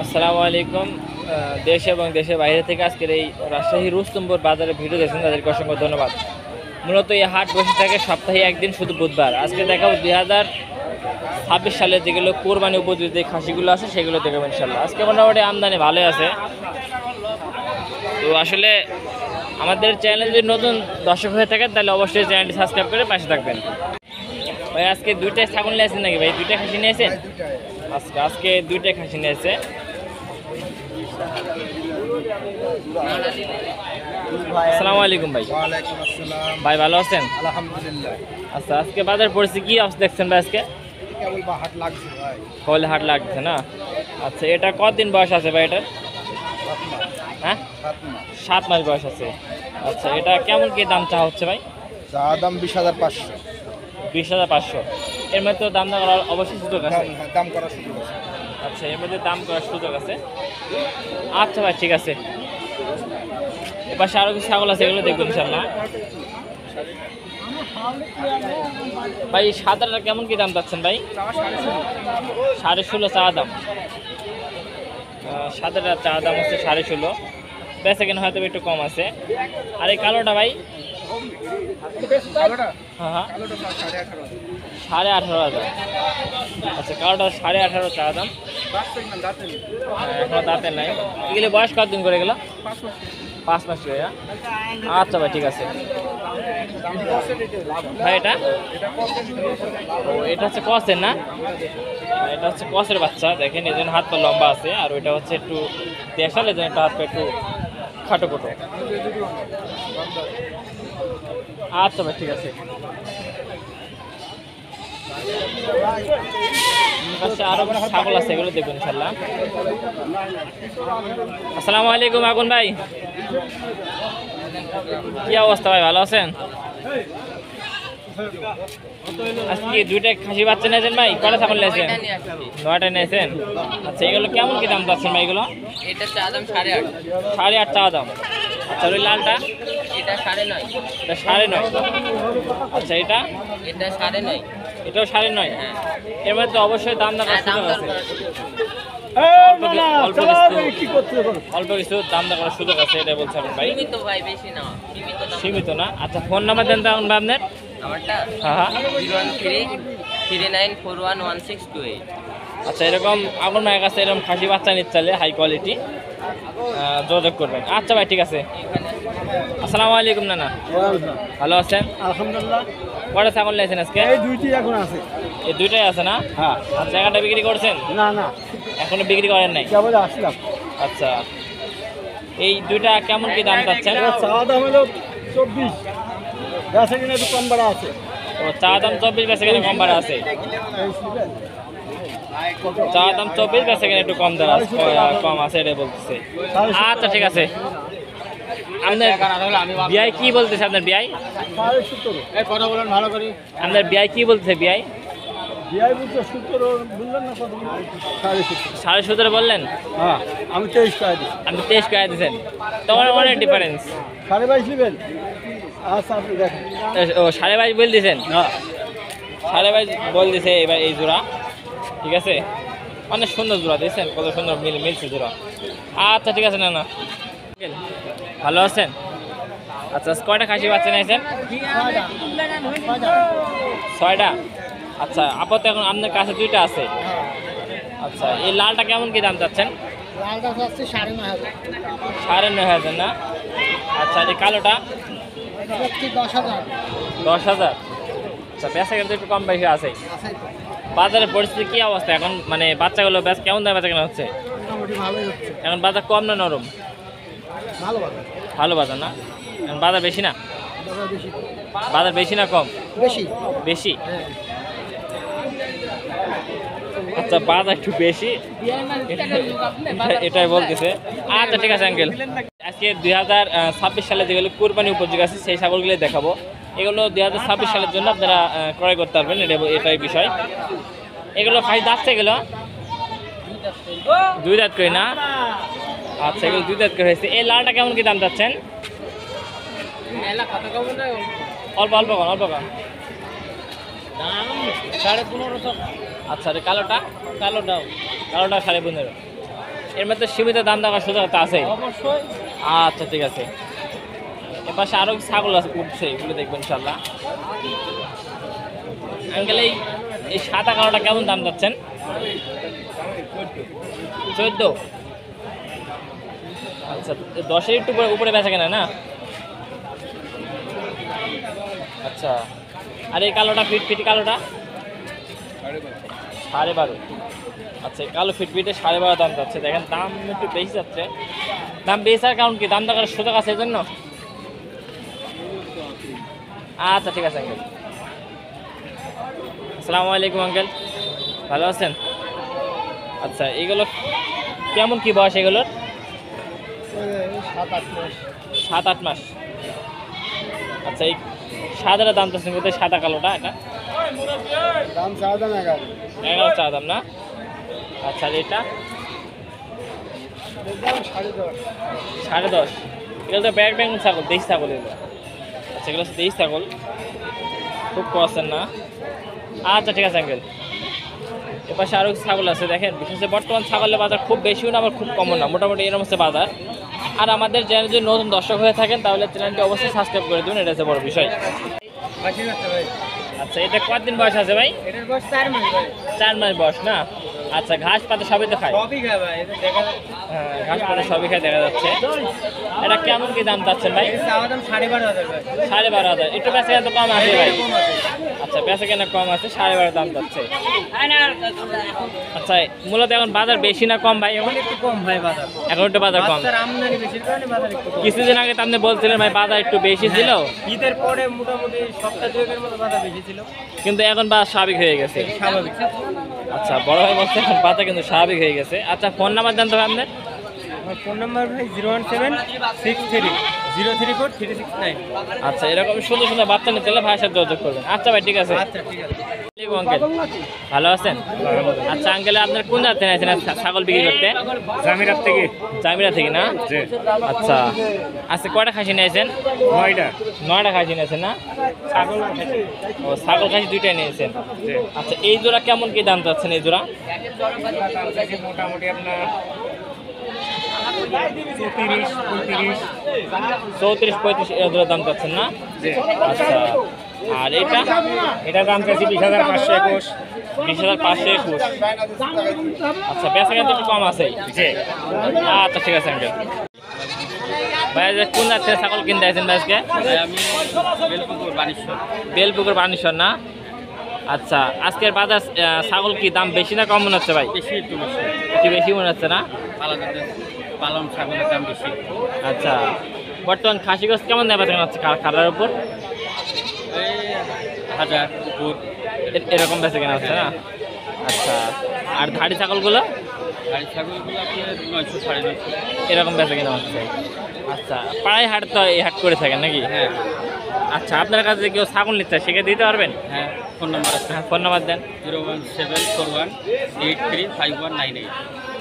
আসসালামু আলাইকুম। দেশ এবং দেশের বাইরে থেকে আজকের এই রাজশাহী রুস্তমপুর বাজারে ভিডিও দেখছেন, তাদেরকে অসংখ্য ধন্যবাদ। মূলত এই হাট বসে থাকে সপ্তাহে একদিন, শুধু বুধবার। আজকে দেখাবো 2026 সালে যেগুলো কোরবানি উপযোগী যে খাসিগুলো আছে সেগুলো দেখাবো ইনশাল্লাহ। আজকে মোটামুটি আমদানি ভালোই আছে। তো আসলে আমাদের চ্যানেল যদি নতুন দর্শক হয়ে থাকেন তাহলে অবশ্যই চ্যানেলটি সাবস্ক্রাইব করে পাশে থাকবেন। ভাই আজকে দুইটাই ছাগল নিয়েছেন নাকি ভাই? দুইটা খাসি নিয়েছেন? আজকে দুইটাই খাসি নিয়েছে। আসসালামু আলাইকুম ভাই। ওয়ালাইকুম আসসালাম। ভাই ভালো আছেন? আলহামদুলিল্লাহ। আচ্ছা, আজকে বাজার পরিস্থিতি কি অবস্থা দেখছেন ভাই? আজকে কেবল বা হাট লাগছে ভাই। কলে হাট লাগছে না? আচ্ছা, এটা কতদিন বয়স আছে ভাই এটার? 7 মাস। হ্যাঁ, 7 মাস। 7 মাস বয়স আছে। আচ্ছা, এটা কেমন কি দাম চা হচ্ছে ভাই? চা দাম 20,500। 20,500। এর মধ্যে তো দাম করার অবশ্যই সুযোগ আছে। দাম করা শুরু করছে। আচ্ছা, এর মধ্যে দাম করার সুযোগ আছে। আচ্ছা ভাই, ঠিক আছে। এপাশে আরো কিছু ছাগল আছে, এগুলো দেখবেন ইনশাল্লাহ। ভাই সাদাটা কেমন কি দাম পাচ্ছেন ভাই? 16.5 চা দাম। সাদাটা চা দাম হচ্ছে 16.5। বেচা কেনা হয়তো একটু কম আছে। আর এই কালোটা ভাই? হ্যাঁ হ্যাঁ, 18,500। আচ্ছা, কালোটা 18,500 চা দাম। এখনো দাঁতের নাই। এগুলি বয়স কতদিন করে গেল? 5 মাস করে। আচ্ছা ভাই, ঠিক আছে। ভাই এটা এটা হচ্ছে কসের না? এটা হচ্ছে কসের বাচ্চা। দেখেন এজন্য হাত পা লম্বা আছে, আর ওইটা হচ্ছে একটু দেশাল, এজন্য একটা হাত পা একটু খাটো খাটো। আচ্ছা ভাই, ঠিক আছে। আরো ছাগল আছে, এগুলো দেখবেন ইনশাল্লাহ। আসসালামু আলাইকুম আগুন ভাই, কি অবস্থা ভাই? ভালো আছেন? আজকে দুইটা খাসি বাচ্চা নিয়েছেন ভাই? কটা ছাগল নিয়েছেন? 9টা নিয়েছেন। আচ্ছা, এগুলো কেমন কি দাম পাচ্ছেন ভাই? এগুলো এটা চা দাম 8.5। 8.5 চা দাম। আচ্ছা, ওই লালটা? এটা 9.5। এটা 9.5। আচ্ছা, এটা? এটা 9.5। এটাও 9.5। হ্যাঁ, এর মধ্যে অবশ্যই দাম দর করার দাম সুযোগ দর আছে। করা। অল্প কিছু দাম দর করার সুযোগ আছে, এটা বলছেন ভাই? সীমিত ভাই, বেশি না, সীমিত দাম। সীমিত না? আচ্ছা, ফোন নাম্বার দেন তো এখন ভাই আপনার। আমারটা হ্যাঁ হ্যাঁ। 01339416228। আচ্ছা, এরকম আমার মায়ের কাছে এরকম খাসি বাচ্চা নিতে চাইলে হাই কোয়ালিটি যোগাযোগ করবেন। আচ্ছা ভাই, ঠিক আছে। আসসালামু আলাইকুম নানা, ভালো আছেন? আলহামদুলিল্লাহ। কটা ছাগল নিয়েছেন আজকে? এই দুইটি এখন আছে। এই দুইটাই আছে না? হ্যাঁ। আর জায়গাটা বিক্রি করছেন? না না, এখনো বিক্রি করেন নাই? কেবল আসলাম। আচ্ছা, এই দুইটা কেমন কি দাম চাচ্ছেন? চা দাম হলো 24। বেচা কিনা একটু কম বাড়া আছে। ও, চা দাম 24, বেচা কেনা কম ভাড়া আছে। চা দাম 24, বেচা কেনা একটু কম দাম কম আছে, এটা বলতেছে। আচ্ছা, ঠিক আছে। আপনার বিআই কি বলতেছে? আপনার বিআই? কথা বলেন ভালো করে। আপনার বিআই কি বলতেছে? বিআই বিআই বলতে 17 বললেন না? কত? 17.5। 17.5 বললেন? হ্যাঁ, আমি 23 টাকা দিচ্ছি। আপনি 23 করে দিয়েছেন, তোমার অনেক ডিফারেন্স। 22.5 নেবেন? আচ্ছা, আপনি দেখেন। ও, 22.5 বল দিয়েছেন? হ্যাঁ, 22.5 বল দিয়েছে এবার এই জোড়া। ঠিক আছে, অনেক সুন্দর জোড়া দিয়েছেন, কত সুন্দর মিলছে জোড়া। আচ্ছা, ঠিক আছে। না না, ভালো আছেন? আচ্ছা, কয়টা খাসি বাচ্চা নিয়েছেন? 6টা। আচ্ছা, আপাতত এখন আপনার কাছে 2টা আছে। আচ্ছা, এই লালটা কেমন কি দাম চাচ্ছেন? লালটা হচ্ছে 9.5 9.5 না? আচ্ছা, এই কালোটা? 10,000। 10,000। আচ্ছা, বেচা কিন্তু একটু কম বেশি আছে। বাজারের পরিস্থিতি কি অবস্থা এখন? মানে বাচ্চাগুলো কেমন দামে বেচা কেনা হচ্ছে? মোটামুটি ভালোই হচ্ছে। এখন বাজার কম না নরম? ভালো বাজার। ভালো বাজার না? এখন বাজার বেশি না? বাজার বেশি। বাজার বেশি না কম? বেশি। বেশি। আচ্ছা, বাজার একটু বেশি, এটাই বলতেছে। আচ্ছা, ঠিক আছে আঙ্কেল। আজকে 2026 সালে যেগুলো কোরবানি উপযোগী আছে সেই ছাগলগুলো দেখাবো। এগুলো 2026 সালের জন্য আপনারা ক্রয় করতে পারবেন, এটাই বিষয়। এগুলো খাই দাঁতছে, এগুলো 2 দাঁত করে না? আচ্ছা, এগুলো 2 দাঁত করে হয়েছে। এই লালটা কেমন কি দাম চাচ্ছেন? অল্প অল্প কম, অল্প কম। দাম 15.5। আচ্ছা, কালোটা? কালোটা 15.5। এর মধ্যে সীমিত দাম দেওয়ার সুযোগ তো আছে। অবশ্যই। আচ্ছা ঠিক আছে। এপাশে আরো ছাগল আছে উঠছে, এগুলো দেখবেন ইনশাল্লাহ। আঙ্কেল এই সাদা কালোটা কেমন দাম যাচ্ছেন? 14। আচ্ছা 10-এর একটু উপরে বেচা কেনা না? আচ্ছা আর এই কালোটা ফিটফিটি কালোটা 12.5। আচ্ছা এই কালো ফিটফিটে 12.5 দাম যাচ্ছে। দেখেন দাম একটু বেশি যাচ্ছে। দাম বেশি আর কারণ কি? দাম দেখার সুযোগ আছে এই জন্য? আচ্ছা ঠিক আছে আঙ্কেল। আসসালামু আলাইকুম আঙ্কেল, ভালো আছেন? আচ্ছা এগুলো কেমন কি বয়স এগুলোর? 7-8 মাস। 7-8 মাস। আচ্ছা এই সাদাটা দাম তো কোথায়? সাদা কালোটা এটা দাম চাওয়া দাম 11। 11 চা দাম না? আচ্ছা আর এটা দাম 10.5। 10.5। এগুলো তো ব্যাগ ব্যাং ছাগল, দেশি ছাগল এগুলো। আচ্ছা এগুলো হচ্ছে দেশি ছাগল, খুব কষেন না। আচ্ছা ঠিক আছে আঙ্কেল। এপাশে আরও ছাগল আছে দেখেন। বিশেষ করে বর্তমান ছাগলের বাজার খুব বেশিও না আবার খুব কমও না, মোটামুটি এরকম হচ্ছে বাজার। আর আমাদের চ্যানেল যদি নতুন দর্শক হয়ে থাকেন তাহলে চ্যানেলটি অবশ্যই সাবস্ক্রাইব করে দেবেন, এটা হচ্ছে বড় বিষয়। আচ্ছা এটা কতদিন বয়স আছে ভাই? এটার বয়স 4 মাস ভাই। 4 মাস বয়স না? আচ্ছা ঘাস পাতা সবই তো খায়? সবই খায় ভাই, এটা দেখা যাচ্ছে। হ্যাঁ ঘাস পাতা সবই খায় দেখা যাচ্ছে। এটা কেমন কি দাম চাচ্ছেন ভাই? এর চাওয়া দাম 12.5 ভাই। 12.5। একটু বেচা কেনা তো কম আছে ভাই? আচ্ছা বেচা কেনা কম আছে, 12.5 দাম যাচ্ছে। আচ্ছা মূলত এখন বাজার বেশি না কম ভাই? এখন একটু কম ভাই বাজার। এখন একটু বাজার কম। বাচ্চার আমদানি বেশির কারণে বাজার একটু কম। কিছুদিন আগে তো আপনি বলছিলেন ভাই বাজার একটু বেশি ছিল, ঈদের পরে মোটামুটি সপ্তাহ দুয়েকের মতো বাজার বেশি ছিল। কিন্তু এখন বাজার স্বাভাবিক হয়ে গেছে। স্বাভাবিক। আচ্ছা বড় ভাই বলছে এখন বাজার কিন্তু স্বাভাবিক হয়ে গেছে। আচ্ছা ফোন নাম্বার দেন তো ভাই আপনার? আমার ফোন নাম্বার ভাই 01763034369। আচ্ছা এরকম সুন্দর সুন্দর বাচ্চা নিতে হলে ভাইয়ের সাথে যোগাযোগ করবেন। আচ্ছা ভাই ঠিক আছে। আচ্ছা ঠিক আছে। আঙ্কেল ভালো আছেন? আচ্ছা আঙ্কেল আপনার কোন জাত থেকে আছেন ছাগল বিক্রি করতে? জামিরাত থেকে। জামিরা থেকে না? আচ্ছা আজকে কয়টা খাসি নিয়েছেন? 9টা খাসি নিয়েছেন না? ও ছাগল খাসি 2টাই নিয়েছেন। আচ্ছা এই জোড়া কেমন কি দাম চাচ্ছেন এই জোড়া? মোটামুটি আপনার 34-35 এই জোড়া দাম চাচ্ছেন না? আচ্ছা আর এটা দাম চাইছি 20,521। 20,521। আচ্ছা বেচা কেনা তো একটু কম আছে। আচ্ছা ঠিক আছে আঙ্কেল। ভাই আজকে কোন যাচ্ছে ছাগল কিনতে আসছেন ভাই আজকে? আমি বেলপুকুর বানেশ্বর। বেলপুকুর বানেশ্বর না? আচ্ছা আজকের বাজার ছাগল কি দাম বেশি না কম মনে হচ্ছে ভাই? বেশি একটু বেশি। একটু বেশি মনে হচ্ছে না? পালন ছাগলের দাম বেশি। আচ্ছা বর্তমান খাসি গোস কেমন দেয় বেচা হচ্ছে খাটার উপর? এই 1000 উপর। এরকম বেচা কেনা হচ্ছে না? আচ্ছা আর ধাড়ি ছাগলগুলো? গাড়ি ছাগলগুলো আপনার 900 950। এরকম বেচা কেনা হচ্ছে। আচ্ছা পাড়ায় হাট তো এই হাট করে থাকেন নাকি? হ্যাঁ আচ্ছা আপনার কাছে কেউ ছাগল নিচ্ছে সেকে দিতে পারবেন? হ্যাঁ। ফোন নাম্বার আছে হ্যাঁ ফোন নাম্বার দেন। 01741835198।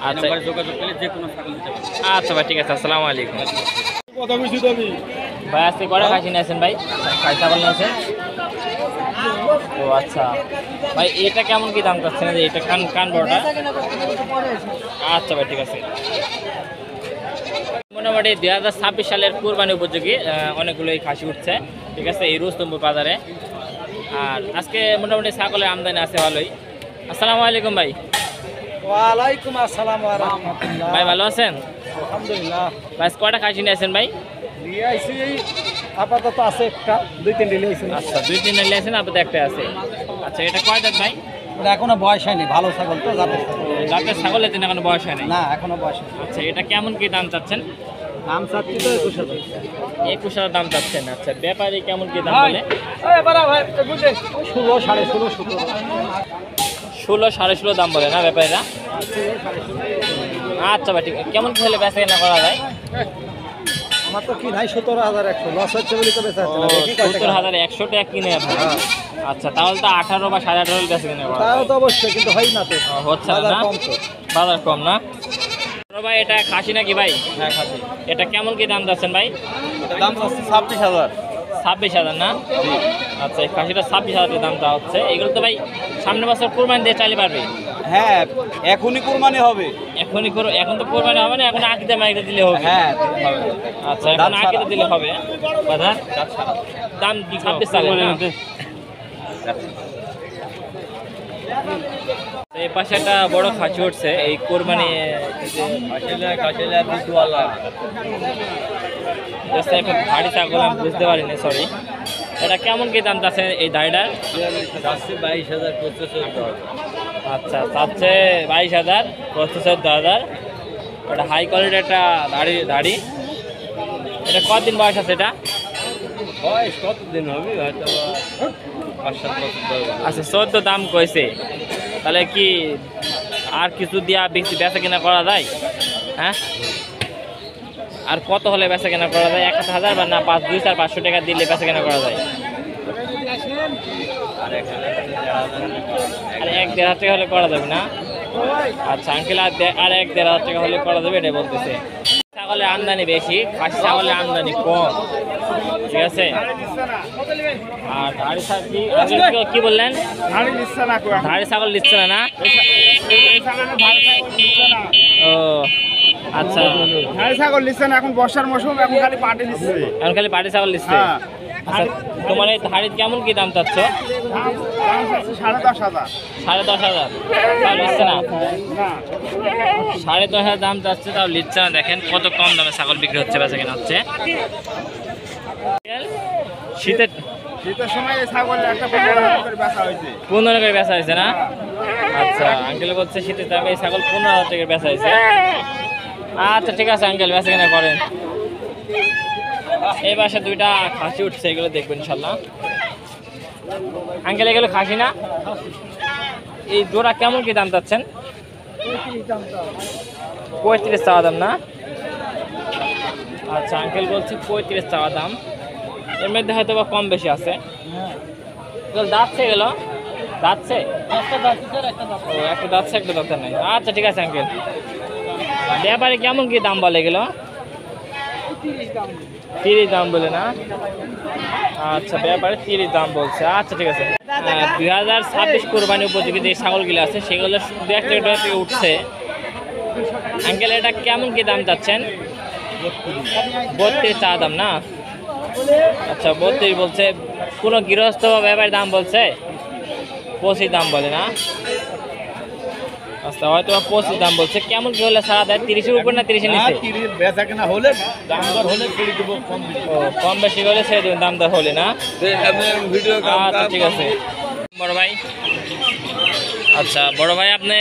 আচ্ছা নাম্বারে যোগাযোগ করলে যে কোনো ছাগল দিতে পারবেন। আচ্ছা ভাই ঠিক আছে। আসসালামু আলাইকুম। কথা বলছি তো আমি। ভাই আজকে কটা খাসি নিয়েছেন ভাই? খাসি ছাগল নিয়েছেন? ও আচ্ছা ভাই এটা কেমন কি দাম চাচ্ছেন? যে এটা কান বড়টা? আচ্ছা ভাই ঠিক আছে। মোটামুটি 2026 সালের কুরবানি উপযোগী অনেকগুলোই খাসি উঠছে, ঠিক আছে এই রুস্তমপুর বাজারে। আর আজকে মোটামুটি ছাগলের আমদানি আছে ভালোই। আসসালামু আলাইকুম ভাই। ওয়ালাইকুম আসসালাম ওয়া রাহমাতুল্লাহ। ভাই ভালো আছেন? আলহামদুলিল্লাহ। ভাই কয়টা খাসি নিয়েছেন ভাই? নিয়ে আইছি আপাতত আছে একটা 2-3 নিয়ে আইছি। আচ্ছা 2-3 নিয়েছেন, আপাতত একটা আছে। আচ্ছা এটা কয় দাঁত ভাই? ওটা এখনো বয়স হয়নি, ভালো ছাগল তো জাতের ছাগল। জাতের ছাগলের জন্য এখনো বয়স হয় নাই। না এখনো বয়স হয়নি। আচ্ছা এটা কেমন কি দাম চাচ্ছেন? দাম চাচ্ছি তো 21,000। 21,000 দাম চাচ্ছেন। আচ্ছা ব্যাপারী কেমন কি দাম বলে? 16, 16.5, 17। 16, 16.5 দাম বলে না ব্যাপারীরা? আচ্ছা ভাই ঠিক। কেমন কি হলে বেচা কেনা করা যায়? আমার তো কি নাই 17,100 লস হচ্ছে বলে তো বেচা হচ্ছে না। দেখি কত টাকা। 17,100 টাকা কিনে আপনি? আচ্ছা তাহলে তো 18 বা 18.5 বেচা কেনা করা তাও যায়। তো অবশ্যই, কিন্তু হয় না তো। হচ্ছে না বাজার না? কম তো। বাজার কম না? বড় ভাই এটা খাসি নাকি ভাই? হ্যাঁ খাসি। এটা কেমন কি দাম যাচ্ছেন ভাই? দাম চাচ্ছি 26,000। 26,000 না? আচ্ছা এই খাসিটা 26,000 টাকা দাম চাওয়া হচ্ছে। এগুলো তো ভাই সামনের বছর কুরবানি দিয়ে চাইলে পারবে? হ্যাঁ এখনই কুরবানি হবে। এখন তো কোরবানি হবে না, এখন আকিদা মাইকটা দিলে হবে। হ্যাঁ আচ্ছা, এখন আকিদা দিলে হবে। কথা দাম 26 চালে না? এই পাশে একটা বড় খাসি উঠছে এই কোরবানি একটা ভারী ছাগল, আমি বুঝতে পারিনি, সরি। এটা কেমন কি দাম আছে এই দাড়িটার? 22,000 আচ্ছা, চাচ্ছে 22,000, 14,000। এটা হাই কোয়ালিটির একটা দাড়ি। এটা কতদিন বয়স আছে এটা? বয়স কতদিন হবে? হয়তো 5-7 বছর। আচ্ছা, 14 দাম কইছে। তাহলে কি আর কিছু দিয়া বেচা কেনা করা যায়? হ্যাঁ, আর কত হলে বেচা কেনা করা যায়? 1,000 বা না 2,500 টাকা দিলে বেচা কেনা করা যায়? আর 1,500 টাকা হলে করা যাবে না? আচ্ছা আঙ্কেল, আর 1,500 টাকা হলে করা যাবে, এটাই বলতেছে। ছাগলের আমদানি বেশি, খাসি ছাগলের আমদানি কম, ঠিক আছে। আর ধাড়ি ছাগল কি বললেন? ধাড়ি ছাগল নিচ্ছে না? ও আচ্ছা, ধাড়ি ছাগল নিচ্ছে না, এখন বর্ষার মৌসুম, এখন খালি পাটি নিচ্ছে। এখন খালি পাটি ছাগল নিচ্ছে। আচ্ছা, তোমার এই ধাড়ির কেমন কি দাম চাচ্ছ? 10,500। 10,500 তাও নিচ্ছে না? 10,500 দাম চাচ্ছে, তাও নিচ্ছে না। দেখেন কত কম দামে ছাগল বিক্রি হচ্ছে, বেচা কেনা হচ্ছে। শীতের সময় এই ছাগল একটা 15,000 করে বেচা হয়েছে। 15 করে বেচা হয়েছে না? আচ্ছা, আঙ্কেল বলছে শীতের দামে এই ছাগল 15,000 টাকা বেচা হয়েছে। আচ্ছা ঠিক আছে আঙ্কেল, বেচা কেনা করেন। এই পাশে দুইটা খাসি উঠছে, এগুলো দেখবেন ইনশাল্লাহ। আঙ্কেল এগুলো খাসি না? এই জোড়া কেমন কি দাম চাচ্ছেন? 35 চাওয়া দাম না? আচ্ছা, আঙ্কেল বলছে 35 চাওয়া দাম। এর মধ্যে হয়তো বা কম বেশি আছে। দাঁতছে গেল, দাঁতছে ও, একটা দাঁতছে, একটা দাঁতের নাই। আচ্ছা ঠিক আছে আঙ্কেল। ব্যাপারে কেমন কি দাম বলে গেল? 30 দাম বলে না? আচ্ছা, ব্যাপারে 30 দাম বলছে। আচ্ছা ঠিক আছে। 2026 কোরবানি উপযোগী যে ছাগলগুলো আছে সেগুলো 2-1 থেকে উঠছে। আঙ্কেল এটা কেমন কি দাম চাচ্ছেন? 32 চা দাম না? আচ্ছা, 32 বলছে। কোনো গৃহস্থ বা ব্যাপারীর দাম বলছে 25 দাম বলে না? আচ্ছা, হয়তো 25 দাম বলছে। কেমন কি হলে সারা দেয়? 30-এর উপর না 30-এর নিচে? বেচা কেনা হলে দাম দর হলে ছেড়ে দেবো, কম বেশি। ও, কম বেশি হলে ছেড়ে দেবেন, দাম দর হলে না? ভিডিও আচ্ছা ঠিক আছে বড় ভাই। আচ্ছা বড় ভাই, আপনি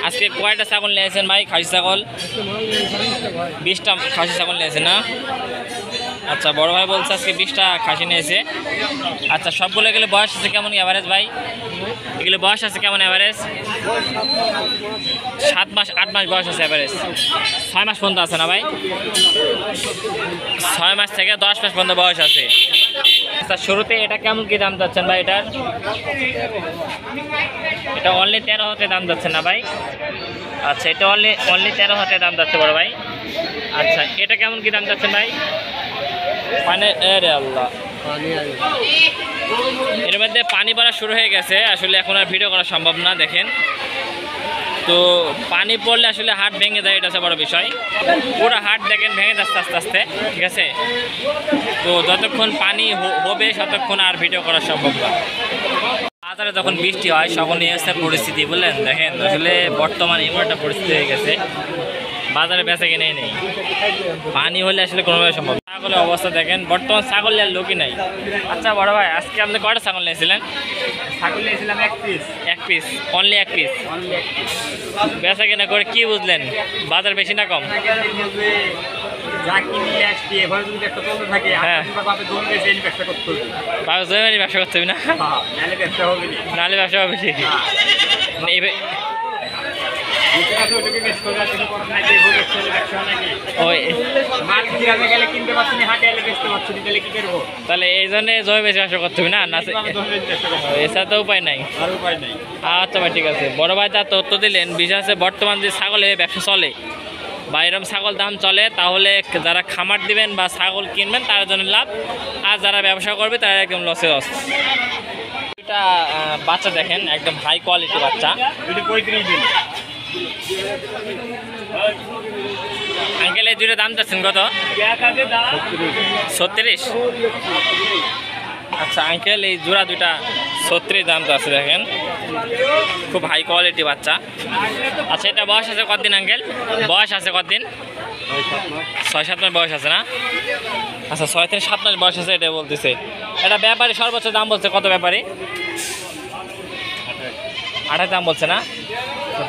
আজকে কয়টা ছাগল নিয়েছেন ভাই? খাসি ছাগল 20টা খাসি ছাগল নিয়েছেন না? আচ্ছা, বড় ভাই বলছে আজকে 20টা খাসি নিয়েছে। আচ্ছা, সবগুলো এগুলো বয়স আছে কেমন অ্যাভারেজ ভাই? এগুলো বয়স আছে কেমন অ্যাভারেজ? 7 মাস 8 মাস বয়স আছে অ্যাভারেজ। 6 মাস পর্যন্ত আছে না ভাই? 6 মাস থেকে 10 মাস পর্যন্ত বয়স আছে। আচ্ছা, শুরুতে এটা কেমন কি দাম যাচ্ছেন ভাই? এটা অনলি 13,000 দাম যাচ্ছে না ভাই? আচ্ছা, এটা অনলি 13,000 দাম যাচ্ছে বড় ভাই। আচ্ছা, এটা কেমন কি দাম যাচ্ছেন ভাই? মানে আরে আল্লাহ, এর মধ্যে পানি পড়া শুরু হয়ে গেছে। আসলে এখন আর ভিডিও করা সম্ভব না, দেখেন তো। পানি পড়লে আসলে হাট ভেঙে যায়, এটা হচ্ছে বড় বিষয়। পুরো হাট দেখেন ভেঙে যাচ্ছে আস্তে আস্তে, ঠিক আছে। তো যতক্ষণ পানি হবে ততক্ষণ আর ভিডিও করা সম্ভব না। বাজারে যখন বৃষ্টি হয় তখন এই হচ্ছে পরিস্থিতি, বুঝলেন। দেখেন আসলে বর্তমানে এমন একটা পরিস্থিতি হয়ে গেছে, বাজারে বেচা কিনেই নেই। পানি হলে আসলে কোনোভাবে সম্ভব। ছাগলের অবস্থা দেখেন, বর্তমান ছাগল নেওয়ার লোকই নাই। আচ্ছা বড় ভাই, আজকে আপনি কয়টা ছাগল নিয়েছিলেন? ছাগল নিয়েছিলাম 1 পিস। 1 piece, only 1 piece. বেচা কিনা করে কি বুঝলেন, বাজার বেশি না কম? যা কিনে আসছি এভাবে যদি একটা চলতে থাকে, হ্যাঁ, বাপে জমি বেশি ব্যবসা করতে হবে। বাজার জমি ব্যবসা করতে হবে না? নাহলে ব্যবসা হবে না। নাহলে ব্যবসা হবে ঠিক। মানে তাহলে এই জন্য জমি বেশি ব্যবসা করতে হবে না? এছাড়া তো উপায় নাই। আচ্ছা ভাই ঠিক আছে। বড় ভাই যা তথ্য দিলেন, বিশেষ করে বর্তমান যে ছাগলের ব্যবসা চলে বা এরকম ছাগল দাম চলে, তাহলে যারা খামার দিবেন বা ছাগল কিনবেন তার জন্য লাভ, আর যারা ব্যবসা করবে তারা একদম লসে লস। দুইটা বাচ্চা দেখেন, একদম হাই কোয়ালিটি বাচ্চা। এটি 35 দিন। আঙ্কেল এই দুইটা দাম চাচ্ছেন কত? 36। আচ্ছা আঙ্কেল এই জোড়া দুইটা 36 দাম তো আছে দেখেন, খুব হাই কোয়ালিটি বাচ্চা। আচ্ছা এটা বয়স আছে কতদিন আঙ্কেল? বয়স আছে কতদিন? 6-7 মাস বয়স আছে না? আচ্ছা 6 থেকে 7 মাস বয়স আছে এটা বলতেছে। এটা ব্যাপারী সর্বোচ্চ দাম বলছে কত? ব্যাপারী 28 দাম বলছে না?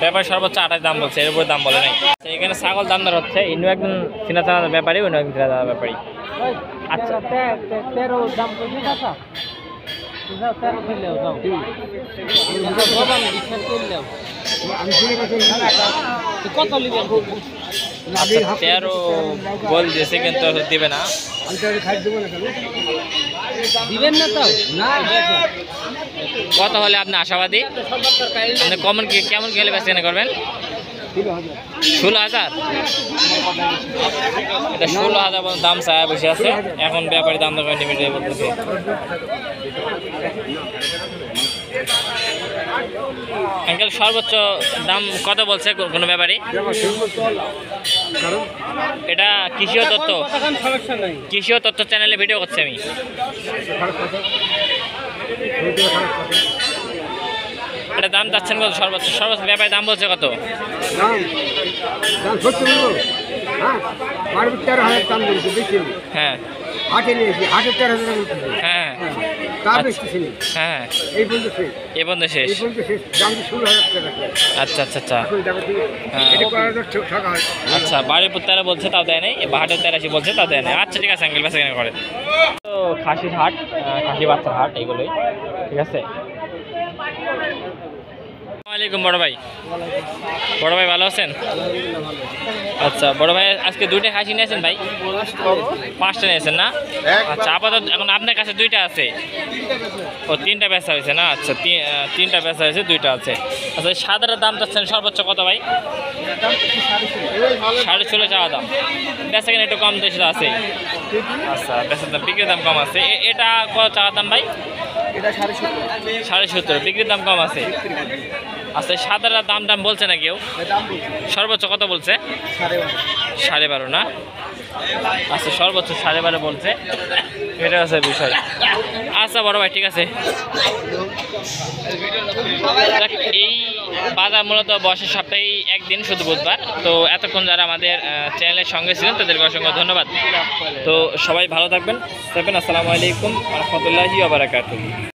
ব্যাপারী সর্বোচ্চ 28 দাম বলছে, এর উপরে দাম বলে নাই। এখানে ছাগল দাম দর হচ্ছে, ইনু একজন চিনা চানা ব্যাপারী, অন্য একজন চিনা চানা ব্যাপারী। আচ্ছা 13 দাম কত টাকা? 13 কিলো দাও। কত লিবেন? আচ্ছা 13 বল দিয়েছে কিন্তু দিবে না। দিবেন না তো? না কত হলে আপনি আশাবাদী? আপনি কেমন গেলে বেচা কেনা করবেন? 16,000। এটা 16,000 দাম চায় বসে আছে, এখন ব্যাপারী দাম দর নিমিটে বলতেছে। আঙ্কেল সর্বোচ্চ দাম কত বলছে কোনো ব্যাপারী? এটা কৃষি তথ্য, কৃষি তথ্য চ্যানেলে ভিডিও করছি আমি। এটা দাম চাচ্ছেন কত সর্বোচ্চ? সর্বোচ্চ ব্যাপারী দাম বলছে কত? হ্যাঁ হ্যাঁ হ্যাঁ এই পর্যন্ত শেষ। আচ্ছা আচ্ছা আচ্ছা আচ্ছা বাড়ির 13 বলছে তাও দেয় নাই, 82-83 বলছে তাও দেয় নাই। আচ্ছা ঠিক আছে আঙ্কেল বেচা কেনা করে। তো খাসির হাট, খাসি বাচ্চার হাট এগুলোই, ঠিক আছে। আসসালামাইকুম বড় ভাই। বড় ভাই ভালো আছেন? আচ্ছা বড় ভাই আজকে দুইটা খাসি নিয়েছেন ভাই? 5টা নিয়েছেন না? আচ্ছা আপাতত এখন আপনার কাছে 2টা আছে? ও 3টা বেচা হয়েছে না? আচ্ছা 3টা বেচা হয়েছে, 2টা আছে। আচ্ছা সাদার দাম চাচ্ছেন সর্বোচ্চ কত ভাই? 16.5 চাওয়া দাম। বেচা কিনা একটু কম দেশে আছে। আচ্ছা বেচার দাম, বিক্রির দাম কম আছে। এটা কত চাওয়া দাম ভাই? 17.5। বিক্রির দাম কম আছে। আচ্ছা সাদার দাম বলছে না কেউ? সর্বোচ্চ কত বলছে? 12.5 না? আচ্ছা সর্বোচ্চ 12.5 বলছে, এটা আছে বিষয়। আচ্ছা বড় ভাই ঠিক আছে। এই বাজার মূলত বর্ষের সপ্তাহে একদিন, শুধু বুধবার। তো এতক্ষণ যারা আমাদের চ্যানেলের সঙ্গে ছিলেন তাদেরকে অসংখ্য ধন্যবাদ। তো সবাই ভালো থাকবেন। আসসালামু আলাইকুম ওয়া রাহমাতুল্লাহি ওয়া বারাকাতুহু।